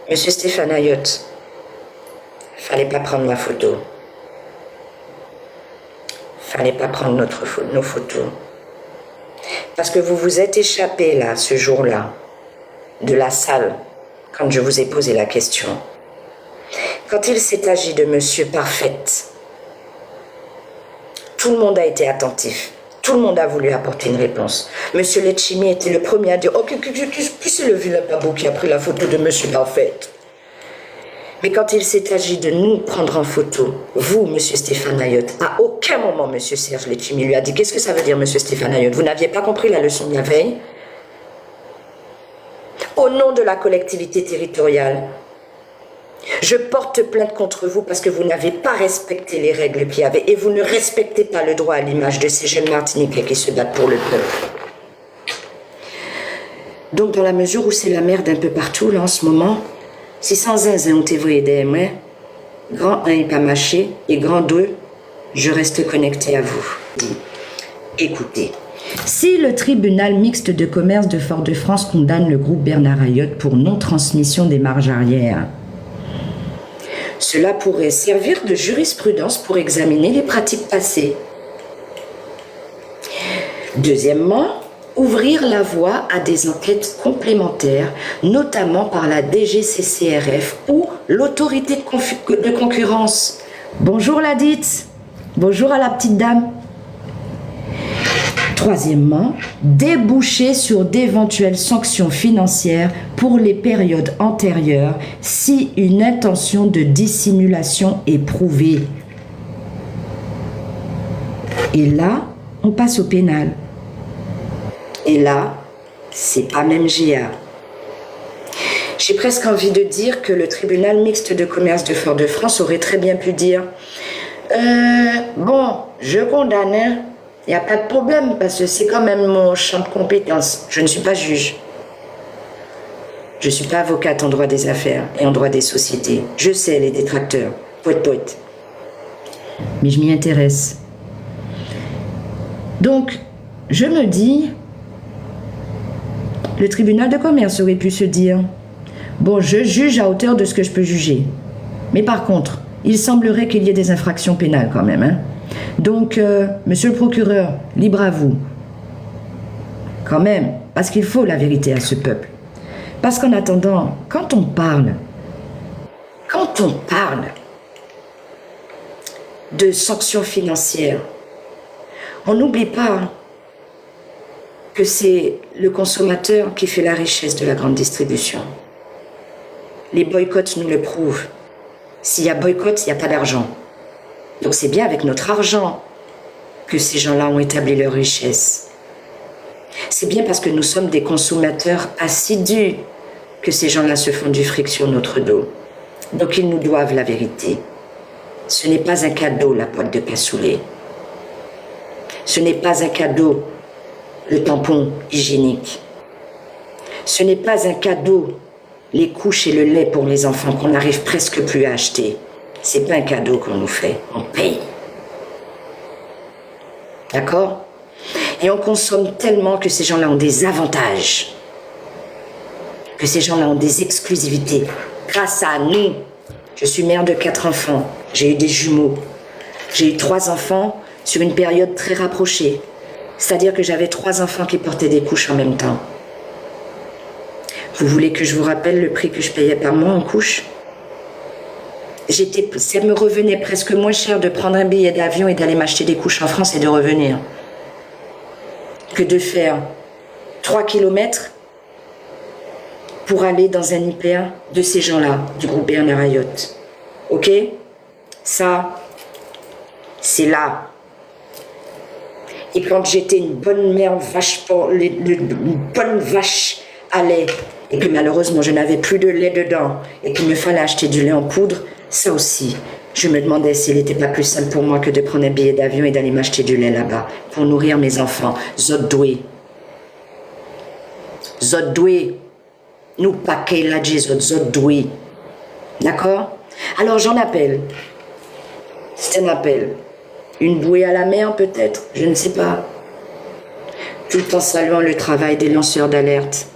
Monsieur Stéphane Ayotte, fallait pas prendre ma photo. Fallait pas prendre nos photos. Parce que vous vous êtes échappé là, ce jour-là, de la salle, quand je vous ai posé la question. Quand il s'est agi de Monsieur Parfaite, tout le monde a été attentif. Tout le monde a voulu apporter une réponse. Monsieur Letchimi était le premier à dire « Oh, qui c'est le vilain babou qui a pris la photo de Monsieur Parfaite ?» Mais quand il s'est agi de nous prendre en photo, vous, Monsieur Stéphane Ayotte, à aucun moment, Monsieur Serge Letchimi lui a dit « Qu'est-ce que ça veut dire, Monsieur Stéphane Ayotte? Vous n'aviez pas compris la leçon de la veille ?» Au nom de la collectivité territoriale, je porte plainte contre vous parce que vous n'avez pas respecté les règles qu'il y avait et vous ne respectez pas le droit à l'image de ces jeunes Martiniquais qui se battent pour le peuple. Donc, dans la mesure où c'est la merde un peu partout, là, en ce moment, si sans zinzin on t'évoyait des mains, grand 1 il pas mâché et grand 2, je reste connecté à vous. Écoutez. Si le tribunal mixte de commerce de Fort-de-France condamne le groupe Bernard Ayotte pour non-transmission des marges arrière, cela pourrait servir de jurisprudence pour examiner les pratiques passées. Deuxièmement, ouvrir la voie à des enquêtes complémentaires, notamment par la DGCCRF ou l'autorité de concurrence. Bonjour la dite, bonjour à la petite dame. Troisièmement, déboucher sur d'éventuelles sanctions financières pour les périodes antérieures si une intention de dissimulation est prouvée. Et là, on passe au pénal. Et là, c'est pas même GA. J'ai presque envie de dire que le tribunal mixte de commerce de Fort-de-France aurait très bien pu dire bon, je condamne, il n'y a pas de problème parce que c'est quand même mon champ de compétence. Je ne suis pas juge. Je ne suis pas avocate en droit des affaires et en droit des sociétés. Je sais les détracteurs. Poète. Mais je m'y intéresse. Donc, je me dis, le tribunal de commerce aurait pu se dire bon, je juge à hauteur de ce que je peux juger. Mais par contre, il semblerait qu'il y ait des infractions pénales quand même, hein. Donc, monsieur le procureur, libre à vous. Quand même, parce qu'il faut la vérité à ce peuple. Parce qu'en attendant, quand on parle de sanctions financières, on n'oublie pas que c'est le consommateur qui fait la richesse de la grande distribution. Les boycotts nous le prouvent. S'il y a boycott, il n'y a pas d'argent. Donc c'est bien avec notre argent que ces gens-là ont établi leur richesse. C'est bien parce que nous sommes des consommateurs assidus que ces gens-là se font du fric sur notre dos. Donc ils nous doivent la vérité. Ce n'est pas un cadeau, la boîte de cassoulet. Ce n'est pas un cadeau, le tampon hygiénique. Ce n'est pas un cadeau, les couches et le lait pour les enfants qu'on n'arrive presque plus à acheter. C'est pas un cadeau qu'on nous fait, on paye. D'accord? Et on consomme tellement que ces gens-là ont des avantages, que ces gens-là ont des exclusivités. Grâce à nous, je suis mère de 4 enfants, j'ai eu des jumeaux. J'ai eu 3 enfants sur une période très rapprochée. C'est-à-dire que j'avais 3 enfants qui portaient des couches en même temps. Vous voulez que je vous rappelle le prix que je payais par mois en couches? Ça me revenait presque moins cher de prendre un billet d'avion et d'aller m'acheter des couches en France et de revenir que de faire 3 kilomètres pour aller dans un hyper de ces gens-là, du groupe Bernard Ayotte. Ok? Ça, c'est là. Et quand j'étais une bonne mère une bonne vache à lait, et que malheureusement je n'avais plus de lait dedans, et qu'il me fallait acheter du lait en poudre, ça aussi, je me demandais s'il n'était pas plus simple pour moi que de prendre un billet d'avion et d'aller m'acheter du lait là-bas, pour nourrir mes enfants. Zot doué. Nous paquet là, zot doué. D'accord? Alors j'en appelle. C'est un appel. Une bouée à la mer peut-être, je ne sais pas. Tout en saluant le travail des lanceurs d'alerte.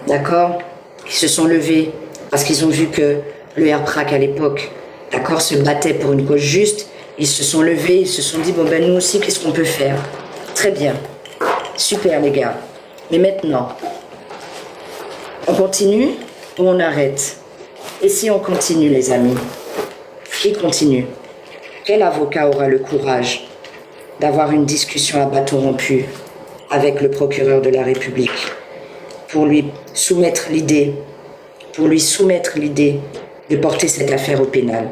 D'accord? Qui se sont levés parce qu'ils ont vu que le RPRAC à l'époque, d'accord, se battait pour une cause juste. Ils se sont levés, ils se sont dit, bon ben nous aussi, qu'est-ce qu'on peut faire? Très bien, super les gars. Mais maintenant, on continue ou on arrête? Et si on continue les amis? Qui continue? Quel avocat aura le courage d'avoir une discussion à bâton rompu avec le procureur de la République pour lui soumettre l'idée de porter cette affaire au pénal?